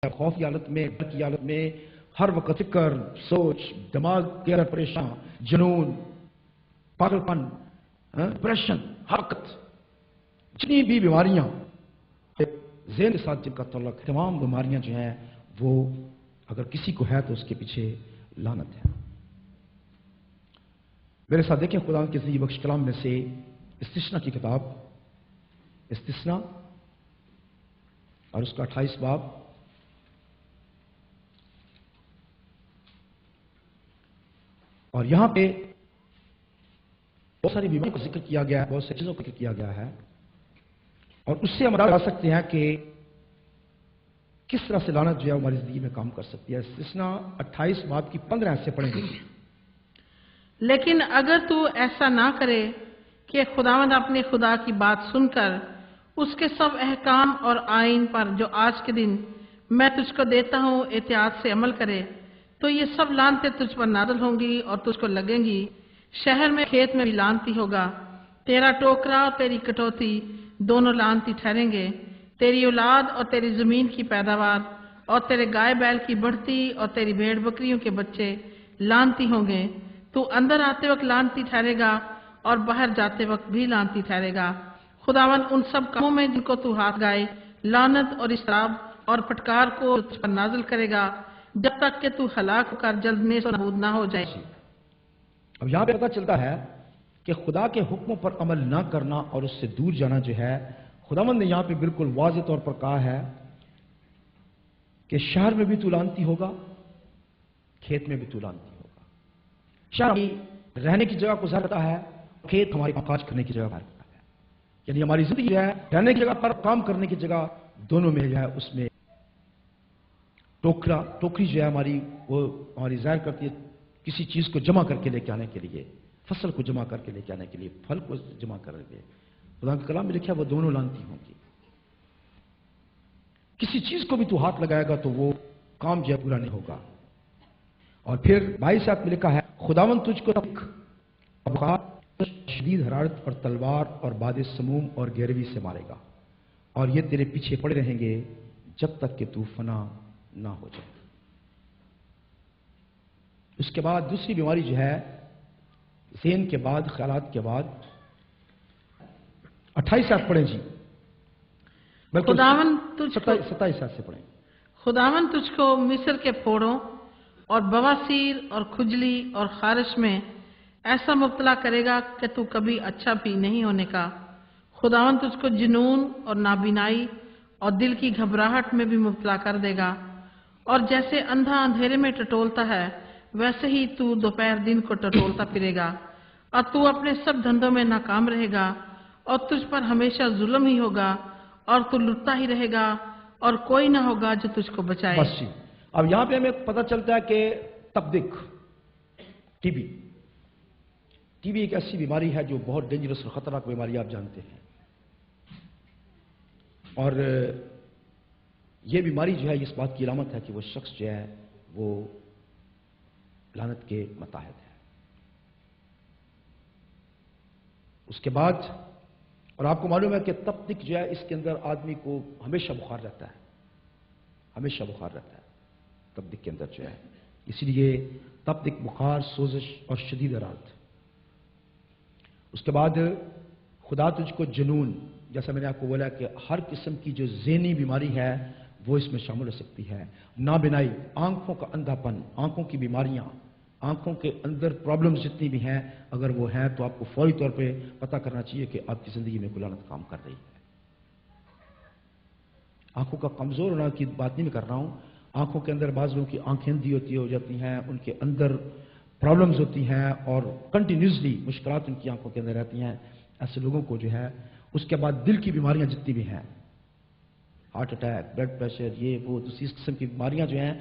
خوف کی حالت میں، ڈر کی حالت میں، ہر وقت فکر، سوچ، دماغ کے اندر پریشان، جنون، پاگل پن، ڈپریشن، ہر وقت جتنی بھی بیماریاں ذہن کے ساتھ جن کا تعلق، تمام بیماریاں جو ہیں وہ اگر کسی کو ہے تو اس کے پیچھے لعنت ہے۔ میرے ساتھ دیکھیں خدا کے عزیز بخش کلام میں سے استثنا کی کتاب، استثنا اور اس کا 28 باب، اور یہاں پہ بہت ساری بیماریوں کا ذکر کیا گیا ہے، بہت سی چیزوں کا ذکر کیا گیا ہے، اور اس سے ہم اندازہ لگا سکتے ہیں کہ کس طرح سے لعنت جو ہے ہماری زندگی میں کام کر سکتی ہے۔ استثنا 28 باب کی 15 آیت سے پڑھیں گے۔ لیکن اگر تو ایسا نہ کرے کہ خداوند اپنے خدا کی بات سن کر اس کے سب احکام اور آئین پر جو آج کے دن میں تجھ کو دیتا ہوں احتیاط سے عمل کرے تو یہ سب لعنتیں تجھ پر نازل ہوں گی اور تجھ کو لگیں گی۔ شہر میں کھیت میں بھی لعنتی ہوگا، تیرا ٹوکرا اور تیری کٹوتی دونوں لعنتی ٹھہریں گے۔ تیری اولاد اور تیری زمین کی پیداوار اور تیرے گائے بیل کی بڑھتی اور تیری بھیڑ بکریوں کے بچے لعنتی ہوں گے۔ تو اندر آتے وقت لعنتی ٹھہرے گا اور باہر جاتے وقت بھی لعنتی ٹھہرے گا۔ خداوند ان سب کاموں میں جن کو تو ہاتھ گائے لعنت اور اضطراب اور پھٹکار کو تجھ پر نازل کرے گا جب تک کہ تو ہلاک ہو کر جلد نیست و نابود نہ ہو جائے۔ اب یہاں پہ پتہ چلتا ہے کہ خدا کے حکموں پر عمل نہ کرنا اور اس سے دور جانا جو ہے، خداوند نے یہاں پہ بالکل واضح طور پر کہا ہے کہ شہر میں بھی تو لعنتی ہوگا، کھیت میں بھی تو لعنتی ہوگا۔ شہر رہنے کی جگہ کو ظاہر کرتا ہے، کھیت ہماری کاج کرنے کی جگہ ظاہر کرتا ہے، یعنی ہماری زندگی جو ہے رہنے کی جگہ پر، کام کرنے کی جگہ، دونوں میں جو ہے اس میں ٹوکری جو ہے ہماری، وہ ہماری ظاہر کرتی ہے کسی چیز کو جمع کر کے لے کے آنے کے لیے، فصل کو جمع کر کے لے کے آنے کے لیے، پھل کو جمع کر کے۔ خدا کے کلام میں لکھا ہے وہ دونوں لعنتی ہوں گی۔ کسی چیز کو بھی تو ہاتھ لگائے گا تو وہ کام جو ہے پورا نہیں ہوگا۔ اور پھر 22 آیت میں لکھا ہے خداوند تجھ کو بخار، شدید حرارت اور تلوار اور باد سموم اور گیروی سے مارے گا، اور یہ تیرے پیچھے پڑے رہیں گے جب تک کہ تو فنا نہ ہو جائے۔ اس کے بعد دوسری بیماری جو ہے ذہن کے بعد، خیالات کے بعد، 28 آیت پڑھیں جی، خداوند تجھ کو 27 آیت سے پڑھیں۔ خداوند تجھ کو مصر کے پھوڑوں اور بواسیر اور کھجلی اور خارش میں ایسا مبتلا کرے گا کہ تو کبھی اچھا بھی نہیں ہونے کا۔ خداوند تجھ کو جنون اور نابینائی اور دل کی گھبراہٹ میں بھی مبتلا کر دے گا، اور جیسے اندھا اندھیرے میں ٹٹولتا ہے ویسے ہی تو دوپہر دن کو ٹٹولتا پھرے گا، اور تو اپنے سب دھندوں میں ناکام رہے گا، اور تجھ پر ہمیشہ ظلم ہی ہوگا، اور تو لٹتا ہی رہے گا اور کوئی نہ ہوگا جو تجھ کو بچائے۔ بس جی، اب یہاں پہ ہمیں پتہ چلتا ہے کہ تپدق، ٹی بی ایک ایسی بیماری ہے جو بہت ڈینجرس اور خطرناک بیماری آپ جانتے ہیں، اور یہ بیماری جو ہے اس بات کی علامت ہے کہ وہ شخص جو ہے وہ لعنت کے متحد ہے۔ اس کے بعد، اور آپ کو معلوم ہے کہ تپدق جو ہے اس کے اندر آدمی کو ہمیشہ بخار رہتا ہے، ہمیشہ بخار رہتا ہے تپدق کے اندر جو ہے، اسی لیے تپدق، بخار، سوزش اور شدید حرارت۔ اس کے بعد خدا تجھ کو جنون، جیسا میں نے آپ کو بولا کہ ہر قسم کی جو ذہنی بیماری ہے وہ اس میں شامل ہو سکتی ہے۔ نابینائی، آنکھوں کا اندھا پن، آنکھوں کی بیماریاں، آنکھوں کے اندر پرابلمز جتنی بھی ہیں، اگر وہ ہیں تو آپ کو فوری طور پہ پتہ کرنا چاہیے کہ آپ کی زندگی میں کوئی لعنت کام کر رہی ہے۔ آنکھوں کا کمزور ہونا کی بات نہیں میں کر رہا ہوں، آنکھوں کے اندر بعض لوگوں کی آنکھیں اندھی ہو جاتی ہیں، ان کے اندر پرابلمز ہوتی ہیں اور کنٹینیوسلی مشکلات ان کی آنکھوں کے اندر رہتی ہیں، ایسے لوگوں کو جو ہے۔ اس کے بعد دل کی بیماریاں جتنی بھی ہیں، ہارٹ اٹیک، بلڈ پریشر، یہ وہ دوسری قسم کی بیماریاں جو ہیں،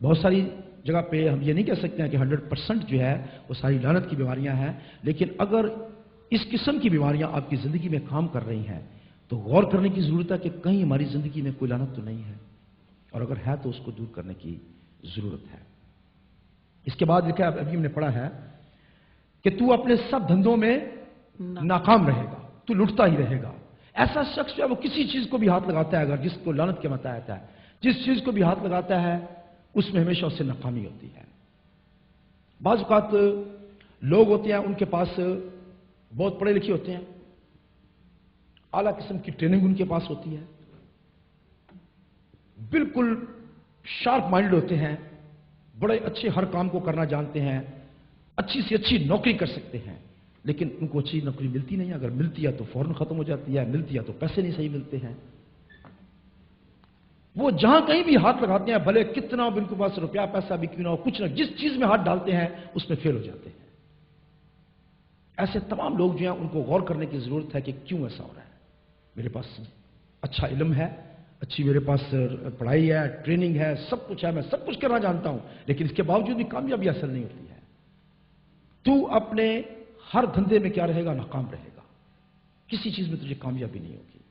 بہت ساری جگہ پہ ہم یہ نہیں کہہ سکتے ہیں کہ 100% جو ہے وہ ساری لعنت کی بیماریاں ہیں، لیکن اگر اس قسم کی بیماریاں آپ کی زندگی میں کام کر رہی ہیں تو غور کرنے کی ضرورت ہے کہ کہیں ہماری زندگی میں کوئی لعنت تو نہیں ہے، اور اگر ہے تو اس کو دور کرنے کی ضرورت ہے۔ اس کے بعد لکھا ہے، ابھی ہم نے پڑھا ہے کہ تو اپنے سب دھندوں میں ناکام رہے گا، تو لٹتا ہی رہے گا۔ ایسا شخص جو ہے وہ کسی چیز کو بھی ہاتھ لگاتا ہے اگر جس کو لعنت کے متحد ہے، जिस चीज को भी हाथ लगाता है उसमें हमेशा उससे नाकामी होती है। बाज़ औक़ात लोग होते हैं, उनके पास बहुत पढ़े लिखे होते हैं, आला किस्म की ट्रेनिंग उनके पास होती है, बिल्कुल शार्प माइंडेड होते हैं, बड़े अच्छे हर काम को करना जानते हैं, अच्छी से अच्छी नौकरी कर सकते हैं, लेकिन उनको अच्छी नौकरी मिलती नहीं है। अगर मिलती है तो फौरन खत्म हो जाती है, मिलती है तो पैसे नहीं सही मिलते हैं। वो जहां कहीं भी हाथ लगाते हैं, भले कितना भी उनके पास रुपया पैसा भी क्यों ना हो, कुछ ना जिस चीज में हाथ डालते हैं उसमें फेल हो जाते हैं। ऐसे तमाम लोग जो हैं उनको गौर करने की जरूरत है कि क्यों ऐसा हो रहा है। मेरे पास अच्छा इल्म है, अच्छी मेरे पास पढ़ाई है, ट्रेनिंग है, सब कुछ है, मैं सब कुछ करना जानता हूं, लेकिन इसके बावजूद भी कामयाबी हासिल नहीं होती है। तू अपने हर धंधे में क्या रहेगा, नाकाम रहेगा, किसी चीज में तुझे कामयाबी नहीं होगी,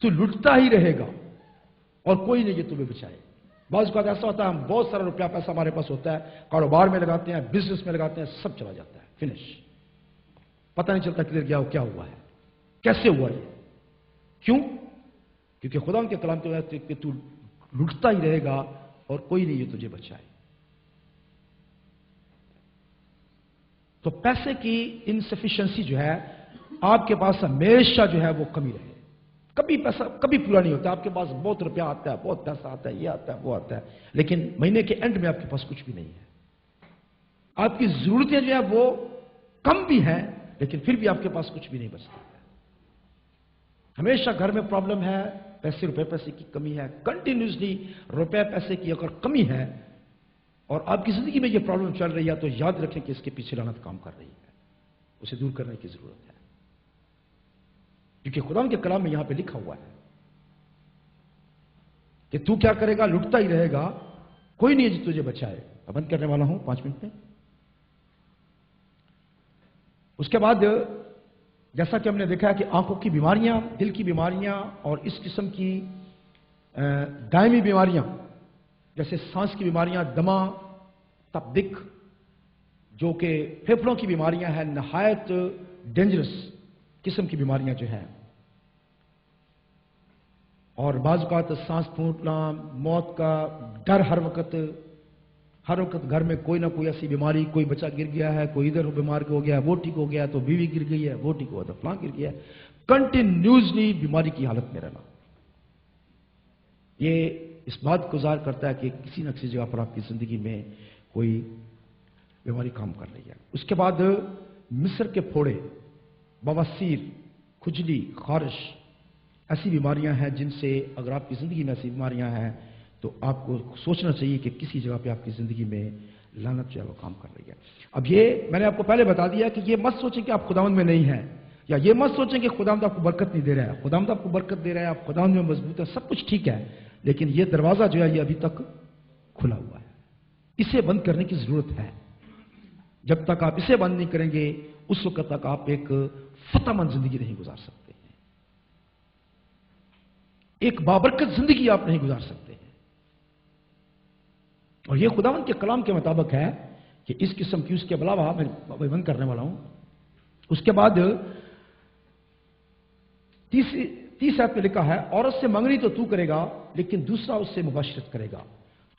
तू लुटता ही रहेगा और कोई नहीं जो तुम्हें बचाए। बाज़ औक़ात ऐसा होता है, हम बहुत सारा रुपया पैसा हमारे पास होता है, कारोबार में लगाते हैं, बिजनेस में लगाते हैं, सब चला जाता है, फिनिश, पता नहीं चलता किधर गया, क्या हुआ है, कैसे हुआ ये, क्यों? क्योंकि खुदा के कलाम तो कहते कि तू लुटता ही रहेगा और कोई नहीं जो तुझे बचाए। तो पैसे की इनसफिशिएंसी जो है आपके पास हमेशा जो है वो कमी रहे, कभी पैसा कभी पूरा नहीं होता। आपके पास बहुत रुपया आता है, बहुत पैसा आता है, ये आता है, वो आता है, लेकिन महीने के एंड में आपके पास कुछ भी नहीं है। आपकी जरूरतें जो है वो कम भी हैं, लेकिन फिर भी आपके पास कुछ भी नहीं बचता है। हमेशा घर में प्रॉब्लम है, रुपए पैसे की कमी है, कंटिन्यूसली रुपए पैसे की अगर कमी है और आपकी जिंदगी में ये प्रॉब्लम चल रही है, तो याद रखें कि इसके पीछे लानत काम कर रही है, उसे दूर करने की जरूरत है। क्योंकि खुदा के कलाम में यहां पे लिखा हुआ है कि तू क्या करेगा, लुटता ही रहेगा, कोई नहीं है जो तुझे बचाए। अब बंद करने वाला हूं 5 मिनट में। उसके बाद जैसा कि हमने देखा है कि आंखों की बीमारियां, दिल की बीमारियां और इस किस्म की दायमी बीमारियां जैसे सांस की बीमारियां, दमा, तपदिक, जो कि फेफड़ों की बीमारियां हैं, नहायत डेंजरस किस्म की बीमारियां जो हैं, और बाज़ औक़ात सांस फूटना, मौत का डर, हर वक्त घर में कोई ना कोई ऐसी बीमारी, कोई बच्चा गिर गया है, कोई इधर बीमार हो गया, वो ठीक हो गया, तो बीवी गिर गई है, वो ठीक हुआ, तो फलां गिर गया, कंटिन्यूसली बीमारी की हालत में रहना, ये इस बात को ज़ाहिर करता है कि किसी न किसी जगह पर आपकी जिंदगी में कोई बीमारी काम कर रही है। उसके बाद मिस्र के फोड़े, बवासीर, खुजली, खारिश, ऐसी बीमारियां हैं जिनसे अगर आपकी जिंदगी में ऐसी बीमारियां हैं तो आपको सोचना चाहिए कि किसी जगह पे आपकी जिंदगी में लानत जो है वो काम कर रही है। अब ये मैंने आपको पहले बता दिया कि ये मत सोचें कि आप खुदावंद में नहीं हैं, या ये मत सोचें कि खुदावंद आपको बरकत नहीं दे रहा है। खुदावंद आपको बरकत दे रहा है, आप खुदावंद में मजबूत है, सब कुछ ठीक है, लेकिन ये दरवाजा जो है ये अभी तक खुला हुआ है, इसे बंद करने की जरूरत है। जब तक आप इसे बंद नहीं करेंगे उस वक्त तक आप एक फतहमंद जिंदगी नहीं गुजार सकते हैं, एक बाबरकत जिंदगी आप नहीं गुजार सकते हैं। और यह खुदावंद के कलाम के मुताबिक है कि इस किस्म की, उसके अलावा मैं बंद करने वाला हूं। उसके बाद 30 आयत में लिखा है, औरत से मंगनी तो तू करेगा लेकिन दूसरा उससे मुबाशरत करेगा,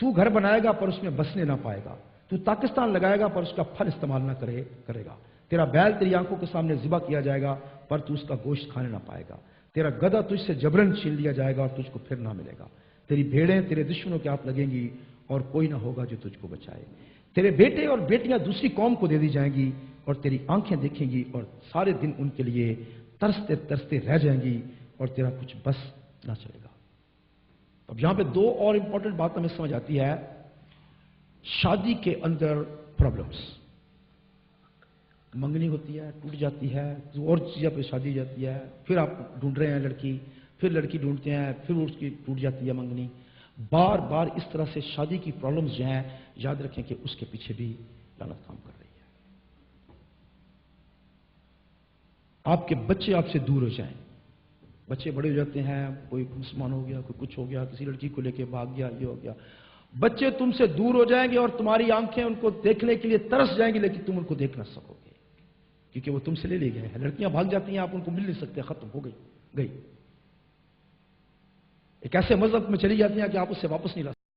तू घर बनाएगा पर उसमें बसने ना पाएगा, तू पाकिस्तान लगाएगा पर उसका फल इस्तेमाल ना करेगा, तेरा बैल तेरी आंखों के सामने ज़िबा किया जाएगा पर तू उसका गोश्त खाने ना पाएगा, तेरा गधा तुझसे जबरन छीन लिया जाएगा और तुझको फिर ना मिलेगा, तेरी भेड़ें तेरे दुश्मनों के हाथ लगेंगी और कोई ना होगा जो तुझको बचाए, तेरे बेटे और बेटियां दूसरी कौम को दे दी जाएंगी और तेरी आंखें देखेंगी और सारे दिन उनके लिए तरसते तरसते रह जाएंगी और तेरा कुछ बस ना चलेगा। अब यहां पे 2 और इंपॉर्टेंट बात हमें समझ आती है। शादी के अंदर प्रॉब्लम्स, मंगनी होती है, टूट जाती है, और चीज़ों पे शादी हो जाती है, फिर आप ढूंढ रहे हैं लड़की, फिर लड़की ढूंढते हैं, फिर उसकी टूट जाती है मंगनी। बार बार इस तरह से शादी की प्रॉब्लम्स जो हैं, याद रखें कि उसके पीछे भी लानत काम कर रही है। आपके बच्चे आपसे दूर हो जाएं, बच्चे बड़े हो जाते हैं, कोई मुसलमान हो गया, कोई कुछ हो गया, किसी लड़की को लेके भाग गया, ये हो गया, बच्चे तुमसे दूर हो जाएंगे और तुम्हारी आंखें उनको देखने के लिए तरस जाएंगी, लेकिन तुम उनको देख ना सकोगे क्योंकि वो तुमसे ले गए हैं। लड़कियां भाग जाती हैं, आप उनको मिल नहीं सकते, खत्म हो गई। ایک ایسے مذہب میں چلی جاتی ہیں کہ آپ اس سے واپس نہیں لا سکتے.